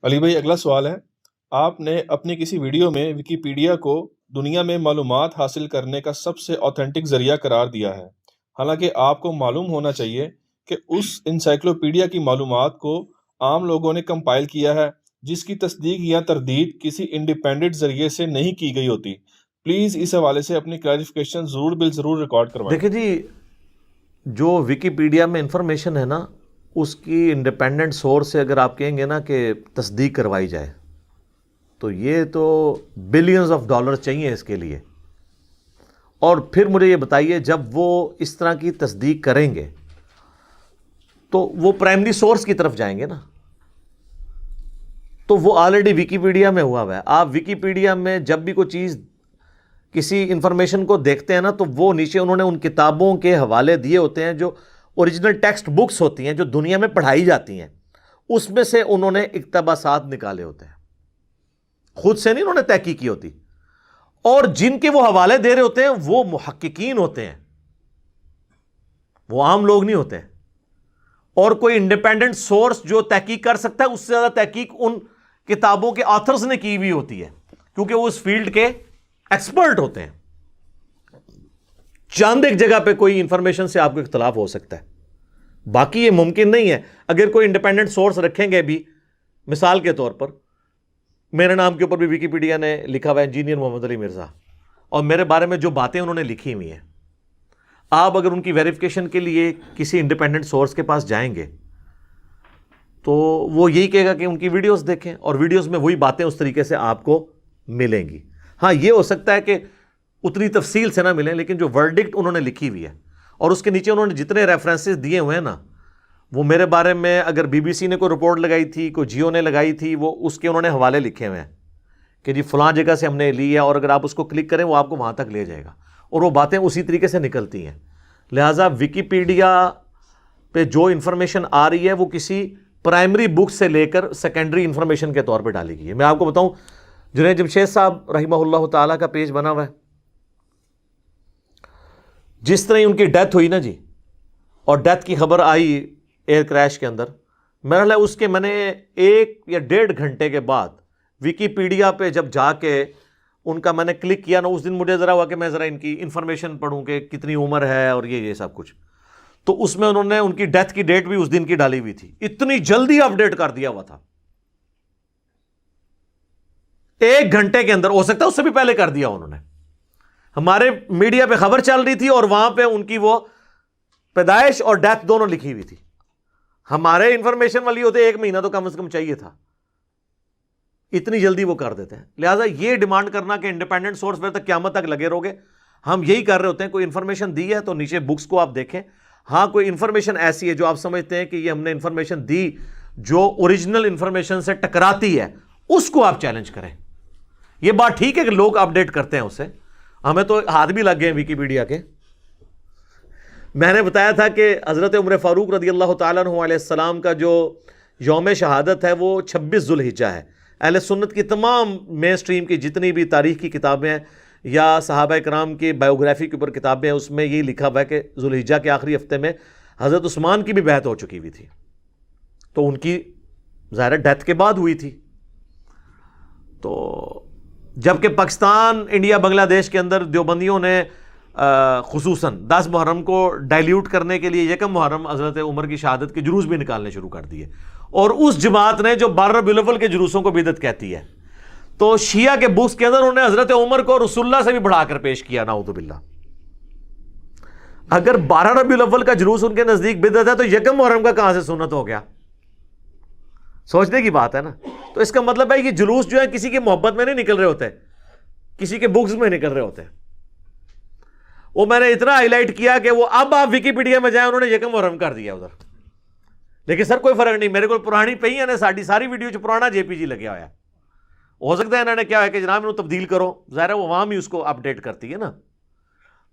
علی بھائی، اگلا سوال ہے، آپ نے اپنی کسی ویڈیو میں ویکیپیڈیا کو دنیا میں معلومات حاصل کرنے کا سب سے اوتھینٹک ذریعہ قرار دیا ہے، حالانکہ آپ کو معلوم ہونا چاہیے کہ اس انسائکلوپیڈیا کی معلومات کو عام لوگوں نے کمپائل کیا ہے، جس کی تصدیق یا تردید کسی انڈیپینڈنٹ ذریعے سے نہیں کی گئی ہوتی۔ پلیز اس حوالے سے اپنی کلیریفیکیشن ضرور ریکارڈ کروائیں۔ دیکھیں جی، جو ویکیپیڈیا میں انفارمیشن ہے نا، اس کی انڈیپینڈنٹ سورس سے اگر آپ کہیں گے نا کہ تصدیق کروائی جائے تو یہ تو بلینز آف ڈالر چاہیے اس کے لیے۔ اور پھر مجھے یہ بتائیے، جب وہ اس طرح کی تصدیق کریں گے تو وہ پرائمری سورس کی طرف جائیں گے نا، تو وہ آلریڈی ویکیپیڈیا میں ہوا ہے۔ آپ ویکیپیڈیا میں جب بھی کوئی چیز کسی انفارمیشن کو دیکھتے ہیں نا، تو وہ نیچے انہوں نے ان کتابوں کے حوالے دیے ہوتے ہیں جو اوریجنل ٹیکسٹ بکس ہوتی ہیں جو دنیا میں پڑھائی جاتی ہیں، اس میں سے انہوں نے اقتباسات نکالے ہوتے ہیں، خود سے نہیں انہوں نے تحقیق کی ہوتی۔ اور جن کے وہ حوالے دے رہے ہوتے ہیں وہ محققین ہوتے ہیں، وہ عام لوگ نہیں ہوتے ہیں۔ اور کوئی انڈیپینڈنٹ سورس جو تحقیق کر سکتا ہے، اس سے زیادہ تحقیق ان کتابوں کے آتھرز نے کی ہوئی ہوتی ہے، کیونکہ وہ اس فیلڈ کے ایکسپرٹ ہوتے ہیں۔ چاند ایک جگہ پہ کوئی انفارمیشن سے آپ کو اختلاف ہو سکتا ہے، باقی یہ ممکن نہیں ہے۔ اگر کوئی انڈیپینڈنٹ سورس رکھیں گے بھی، مثال کے طور پر میرے نام کے اوپر بھی ویکیپیڈیا نے لکھا ہوا ہے انجینئر محمد علی مرزا، اور میرے بارے میں جو باتیں انہوں نے لکھی ہوئی ہیں، آپ اگر ان کی ویریفیکیشن کے لیے کسی انڈیپینڈنٹ سورس کے پاس جائیں گے تو وہ یہی کہے گا کہ ان کی ویڈیوز دیکھیں، اور ویڈیوز میں وہی باتیں اس طریقے سے آپ کو ملیں گی۔ ہاں، یہ ہو سکتا ہے کہ اتنی تفصیل سے نہ ملیں، لیکن جو ورڈکٹ انہوں نے لکھی ہوئی ہے اور اس کے نیچے انہوں نے جتنے ریفرنسز دیے ہوئے ہیں نا، وہ میرے بارے میں اگر بی بی سی نے کوئی رپورٹ لگائی تھی، کوئی جیو نے لگائی تھی، وہ اس کے انہوں نے حوالے لکھے ہوئے ہیں کہ جی فلاں جگہ سے ہم نے لی ہے، اور اگر آپ اس کو کلک کریں وہ آپ کو وہاں تک لے جائے گا، اور وہ باتیں اسی طریقے سے نکلتی ہیں۔ لہٰذا ویکیپیڈیا پہ جو انفارمیشن آ رہی ہے وہ کسی پرائمری بک سے لے کر سیکنڈری انفارمیشن کے طور پہ ڈالی گئی ہے۔ میں آپ کو بتاؤں، جنید جمشید صاحب رحمہ اللہ تعالیٰ کا پیج بنا ہوا ہے، جس طرح ان کی ڈیتھ ہوئی نا جی، اور ڈیتھ کی خبر آئی ایئر کریش کے اندر، میرا خیال ہے اس کے میں نے 1 یا 1.5 گھنٹے کے بعد ویکیپیڈیا پہ جب جا کے ان کا میں نے کلک کیا نا، اس دن مجھے ذرا ہوا کہ میں ذرا ان کی انفارمیشن پڑھوں کہ کتنی عمر ہے اور یہ سب کچھ، تو اس میں انہوں نے ان کی ڈیتھ کی ڈیٹ بھی اس دن کی ڈالی ہوئی تھی۔ اتنی جلدی اپڈیٹ کر دیا ہوا تھا، 1 گھنٹے کے اندر، ہو سکتا ہے اس سے بھی پہلے کر دیا انہوں نے۔ ہمارے میڈیا پہ خبر چل رہی تھی اور وہاں پہ ان کی وہ پیدائش اور ڈیتھ دونوں لکھی ہوئی تھی۔ ہمارے انفارمیشن والی ہوتے 1 مہینہ تو کم از کم چاہیے تھا، اتنی جلدی وہ کر دیتے ہیں۔ لہٰذا یہ ڈیمانڈ کرنا کہ انڈیپینڈنٹ سورس پھر تک قیامت تک لگے رہو گے، ہم یہی کر رہے ہوتے ہیں۔ کوئی انفارمیشن دی ہے تو نیچے بکس کو آپ دیکھیں۔ ہاں، کوئی انفارمیشن ایسی ہے جو آپ سمجھتے ہیں کہ یہ ہم نے انفارمیشن دی جو اوریجنل انفارمیشن سے ٹکراتی ہے، اس کو آپ چیلنج کریں۔ یہ بات ٹھیک ہے کہ لوگ اپڈیٹ کرتے ہیں اسے، ہمیں تو ہاتھ بھی لگ گئے ہیں ویکیپیڈیا کے۔ میں نے بتایا تھا کہ حضرت عمر فاروق رضی اللہ تعالیٰ عنہ علیہ السلام کا جو یوم شہادت ہے وہ 26 ذوالحجہ ہے۔ اہل سنت کی تمام مین سٹریم کی جتنی بھی تاریخ کی کتابیں ہیں یا صحابہ کرام کی بایوگرافی کے اوپر کتابیں ہیں، اس میں یہی لکھا ہوا ہے کہ ذوالحجہ کے آخری ہفتے میں حضرت عثمان کی بھی بیعت ہو چکی ہوئی تھی، تو ان کی ظاہر ڈیتھ کے بعد ہوئی تھی۔ تو جبکہ پاکستان، انڈیا، بنگلہ دیش کے اندر دیوبندیوں نے خصوصاً 10 محرم کو ڈائلیوٹ کرنے کے لیے 1 محرم حضرت عمر کی شہادت کے جلوس بھی نکالنے شروع کر دیے، اور اس جماعت نے جو 12 ربیع الاول کے جلوسوں کو بدعت کہتی ہے، تو شیعہ کے بکس کے اندر انہوں نے حضرت عمر کو رسول اللہ سے بھی بڑھا کر پیش کیا، نعوذ باللہ۔ اگر 12 ربیع الاول کا جلوس ان کے نزدیک بدعت ہے تو 1 محرم کا کہاں سے سنت ہو گیا؟ سوچنے کی بات ہے نا۔ تو اس کا مطلب ہے کہ جلوس جو ہے کسی کی محبت میں نہیں نکل رہے ہوتے، کسی کے بکس میں نکل رہے ہوتے ہیں۔ وہ میں نے اتنا ہائی لائٹ کیا کہ وہ اب آپ ویکیپیڈیا میں جائیں، انہوں نے 1 محرم کر دیا ادھر۔ لیکن سر کوئی فرق نہیں، میرے کو پرانی پئی ہے نا، ساری ویڈیو چ پرانا جے پی جی لگیا ہوا ہے۔ ہو سکتا ہے انہوں نے کیا ہے کہ جناب انہوں تبدیل کرو، ظاہر ہے وہ وہاں بھی اس کو اپڈیٹ کرتی ہے نا۔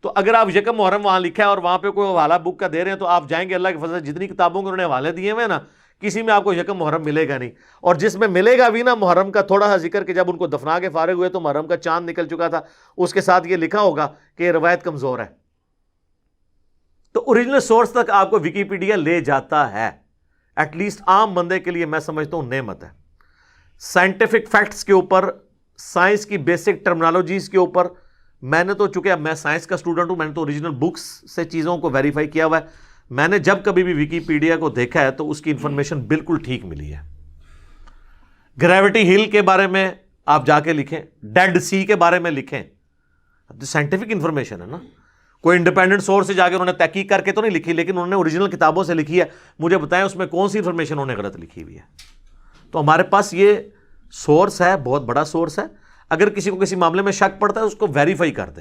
تو اگر آپ 1 محرم وہاں لکھا ہے اور وہاں پہ کوئی حوالہ بک کا دے رہے ہیں تو آپ جائیں گے، اللہ کے فضل سے جتنی کتابوں کے انہوں نے حوالے دیے ہوئے ہیں نا، کسی میں آپ کو 1 محرم ملے گا نہیں۔ اور جس میں ملے گا بھی نا محرم کا تھوڑا سا ذکر کہ جب ان کو دفنا کے فارغ ہوئے تو محرم کا چاند نکل چکا تھا، اس کے ساتھ یہ لکھا ہوگا کہ یہ روایت کمزور ہے۔ تو اوریجنل سورس تک آپ کو ویکیپیڈیا لے جاتا ہے، ایٹ لیسٹ عام بندے کے لیے میں سمجھتا ہوں نعمت ہے۔ سائنٹیفک فیکٹس کے اوپر، سائنس کی بیسک ٹرمنالوجیز کے اوپر. میں نے تو چونکہ اب میں سائنس کا اسٹوڈنٹ ہوں، میں نے تو اوریجنل بکس سے چیزوں کو ویریفائی کیا ہوا ہے. میں نے جب کبھی بھی ویکیپیڈیا کو دیکھا ہے تو اس کی انفارمیشن بالکل ٹھیک ملی ہے. گریوٹی ہل کے بارے میں آپ جا کے لکھیں، ڈیڈ سی کے بارے میں لکھیں. سائنٹیفک انفارمیشن ہے نا، کوئی انڈیپینڈنٹ سورس سے جا کے انہوں نے تحقیق کر کے تو نہیں لکھی، لیکن انہوں نے اوریجنل کتابوں سے لکھی ہے. مجھے بتائیں اس میں کون سی انفارمیشن انہوں نے غلط لکھی ہوئی ہے. تو ہمارے پاس یہ سورس ہے، بہت بڑا سورس ہے. اگر کسی کو کسی معاملے میں شک پڑتا ہے اس کو ویریفائی کر دے.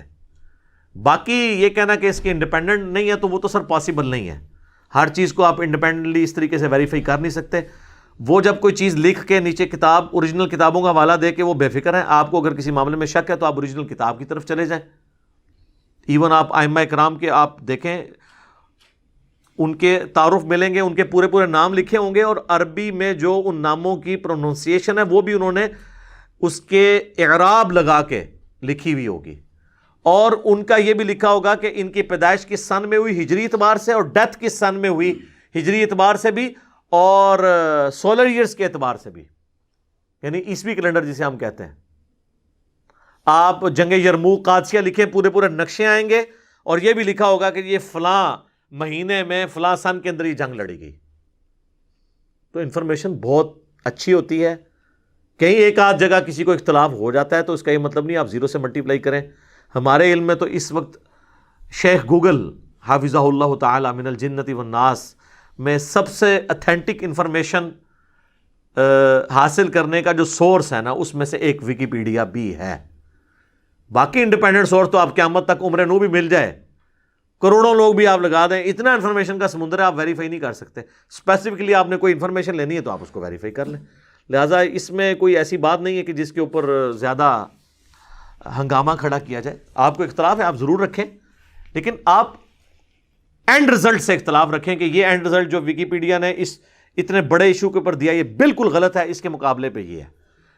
باقی یہ کہنا کہ اس کے انڈیپینڈنٹ نہیں ہے تو وہ تو سر پاسبل نہیں ہے. ہر چیز کو آپ انڈیپینڈنٹلی اس طریقے سے ویریفائی کر نہیں سکتے. وہ جب کوئی چیز لکھ کے نیچے کتاب اوریجنل کتابوں کا حوالہ دے کے وہ بے فکر ہیں. آپ کو اگر کسی معاملے میں شک ہے تو آپ اوریجنل کتاب کی طرف چلے جائیں. ایون آپ ائمہ کرام کے آپ دیکھیں، ان کے تعارف ملیں گے، ان کے پورے پورے نام لکھے ہوں گے، اور عربی میں جو ان ناموں کی پروننسیشن ہے وہ بھی انہوں نے اس کے اعراب لگا کے لکھی ہوئی ہوگی. اور ان کا یہ بھی لکھا ہوگا کہ ان کی پیدائش کس سن میں ہوئی ہجری اعتبار سے، اور ڈیتھ کس سن میں ہوئی ہجری اعتبار سے بھی، اور سولر ایئرز کے اعتبار سے بھی، یعنی عیسوی کیلنڈر جسے ہم کہتے ہیں. آپ جنگ یرموک قادسیہ لکھیں، پورے پورے نقشے آئیں گے، اور یہ بھی لکھا ہوگا کہ یہ فلاں مہینے میں فلاں سن کے اندر یہ جنگ لڑی گئی. تو انفارمیشن بہت اچھی ہوتی ہے. کہیں ایک آدھ جگہ کسی کو اختلاف ہو جاتا ہے تو اس کا یہ مطلب نہیں آپ زیرو سے ملٹیپلائی کریں. ہمارے علم میں تو اس وقت شیخ گوگل حافظہ اللہ تعالی من الجنت والناس میں سب سے اتھینٹک انفارمیشن حاصل کرنے کا جو سورس ہے نا، اس میں سے ایک ویکیپیڈیا بھی ہے. باقی انڈیپینڈنٹ سورس تو آپ قیامت تک عمر نو بھی مل جائے، کروڑوں لوگ بھی آپ لگا دیں، اتنا انفارمیشن کا سمندر ہے، آپ ویریفائی نہیں کر سکتے. اسپیسیفکلی آپ نے کوئی انفارمیشن لینی ہے تو آپ اس کو ویریفائی کر لیں. لہٰذا اس میں کوئی ایسی بات نہیں ہے کہ جس کے اوپر زیادہ ہنگامہ کھڑا کیا جائے. آپ کو اختلاف ہے آپ ضرور رکھیں، لیکن آپ اینڈ رزلٹ سے اختلاف رکھیں کہ یہ اینڈ رزلٹ جو ویکیپیڈیا نے اس اتنے بڑے ایشو کے اوپر دیا یہ بالکل غلط ہے، اس کے مقابلے پہ یہ ہے.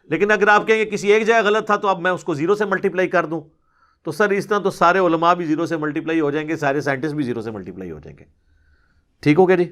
لیکن اگر آپ کہیں گے کسی ایک جگہ غلط تھا تو اب میں اس کو زیرو سے ملٹیپلائی کر دوں، تو سر اس طرح تو سارے علماء بھی زیرو سے ملٹیپلائی ہو جائیں گے، سارے سائنٹسٹ بھی زیرو سے ملٹیپلائی ہو جائیں گے. ٹھیک ہو گیا جی؟